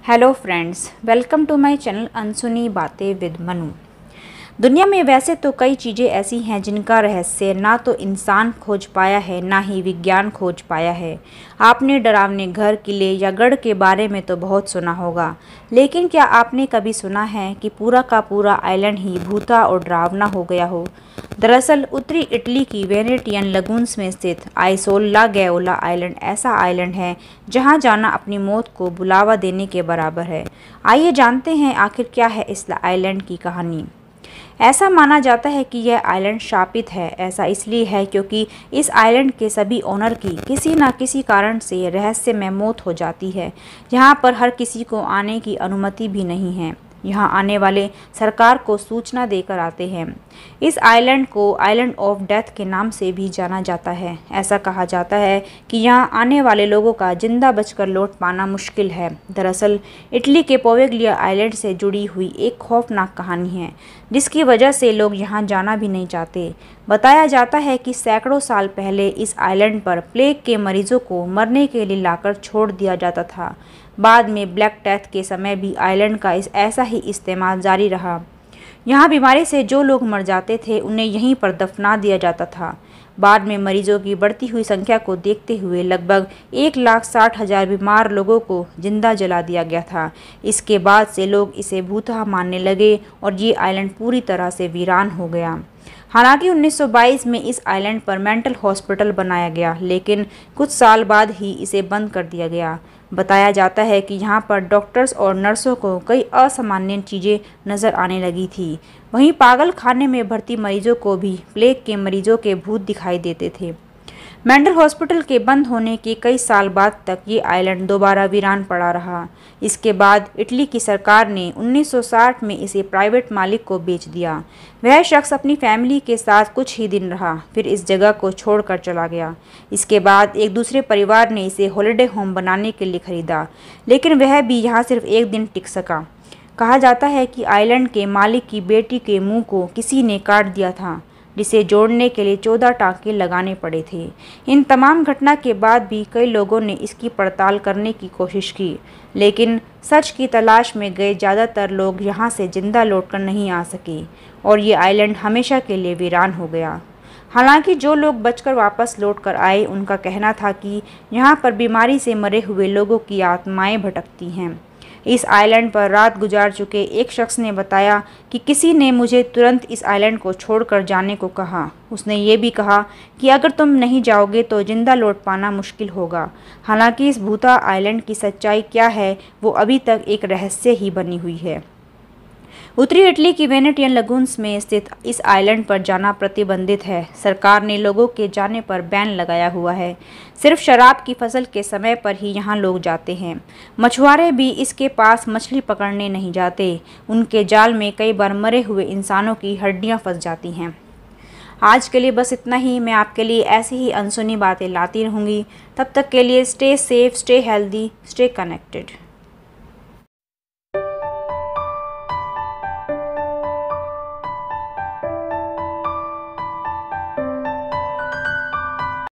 Hello friends, welcome to my channel अनसुनी बातें विद मनु। दुनिया में वैसे तो कई चीज़ें ऐसी हैं जिनका रहस्य ना तो इंसान खोज पाया है ना ही विज्ञान खोज पाया है। आपने डरावने घर, किले या गढ़ के बारे में तो बहुत सुना होगा, लेकिन क्या आपने कभी सुना है कि पूरा का पूरा आइलैंड ही भूता और डरावना हो गया हो? दरअसल उत्तरी इटली की वेनेटियन लगून्स में स्थित आइसोला गैओला आइलैंड ऐसा आइलैंड है जहां जाना अपनी मौत को बुलावा देने के बराबर है। आइए जानते हैं आखिर क्या है इस आइलैंड की कहानी। ऐसा माना जाता है कि यह आइलैंड शापित है। ऐसा इसलिए है क्योंकि इस आइलैंड के सभी ओनर की किसी न किसी कारण से रहस्य में मौत हो जाती है। यहाँ पर हर किसी को आने की अनुमति भी नहीं है। यहाँ आने वाले सरकार को सूचना देकर आते हैं। इस आइलैंड को आइलैंड ऑफ डेथ के नाम से भी जाना जाता है। ऐसा कहा जाता है कि यहाँ आने वाले लोगों का जिंदा बचकर लौट पाना मुश्किल है। दरअसल इटली के पोवेग्लिया आइलैंड से जुड़ी हुई एक खौफनाक कहानी है जिसकी वजह से लोग यहाँ जाना भी नहीं चाहते। बताया जाता है कि सैकड़ों साल पहले इस आइलैंड पर प्लेग के मरीजों को मरने के लिए लाकर छोड़ दिया जाता था। बाद में ब्लैक डेथ के समय भी आइलैंड का ऐसा ही इस्तेमाल जारी रहा। यहाँ बीमारी से जो लोग मर जाते थे उन्हें यहीं पर दफना दिया जाता था। बाद में मरीजों की बढ़ती हुई संख्या को देखते हुए लगभग 1,60,000 बीमार लोगों को जिंदा जला दिया गया था। इसके बाद से लोग इसे भूतहा मानने लगे और ये आइलैंड पूरी तरह से वीरान हो गया। हालांकि 1922 में इस आइलैंड पर मेंटल हॉस्पिटल बनाया गया, लेकिन कुछ साल बाद ही इसे बंद कर दिया गया। बताया जाता है कि यहाँ पर डॉक्टर्स और नर्सों को कई असामान्य चीज़ें नज़र आने लगी थी। वहीं पागल खाने में भर्ती मरीजों को भी प्लेग के मरीजों के भूत दिखाई देते थे। मेंटल हॉस्पिटल के बंद होने के कई साल बाद तक ये आइलैंड दोबारा वीरान पड़ा रहा। इसके बाद इटली की सरकार ने 1960 में इसे प्राइवेट मालिक को बेच दिया। वह शख्स अपनी फैमिली के साथ कुछ ही दिन रहा, फिर इस जगह को छोड़कर चला गया। इसके बाद एक दूसरे परिवार ने इसे हॉलिडे होम बनाने के लिए खरीदा, लेकिन वह भी यहाँ सिर्फ एक दिन टिक सका। कहा जाता है कि आइलैंड के मालिक की बेटी के मुंह को किसी ने काट दिया था, जिसे जोड़ने के लिए 14 टाँके लगाने पड़े थे। इन तमाम घटना के बाद भी कई लोगों ने इसकी पड़ताल करने की कोशिश की, लेकिन सच की तलाश में गए ज़्यादातर लोग यहाँ से जिंदा लौटकर नहीं आ सके और ये आइलैंड हमेशा के लिए वीरान हो गया। हालांकि जो लोग बचकर वापस लौटकर आए उनका कहना था कि यहाँ पर बीमारी से मरे हुए लोगों की आत्माएं भटकती हैं। इस आइलैंड पर रात गुजार चुके एक शख्स ने बताया कि किसी ने मुझे तुरंत इस आइलैंड को छोड़कर जाने को कहा। उसने ये भी कहा कि अगर तुम नहीं जाओगे तो जिंदा लौट पाना मुश्किल होगा। हालांकि इस भूता आइलैंड की सच्चाई क्या है वो अभी तक एक रहस्य ही बनी हुई है। उत्तरी इटली की वेनेटियन लगून्स में स्थित इस आइलैंड पर जाना प्रतिबंधित है। सरकार ने लोगों के जाने पर बैन लगाया हुआ है। सिर्फ शराब की फसल के समय पर ही यहाँ लोग जाते हैं। मछुआरे भी इसके पास मछली पकड़ने नहीं जाते। उनके जाल में कई बार मरे हुए इंसानों की हड्डियाँ फंस जाती हैं। आज के लिए बस इतना ही। मैं आपके लिए ऐसी ही अनसुनी बातें लाती रहूँगी। तब तक के लिए stay safe, stay healthy, stay connected.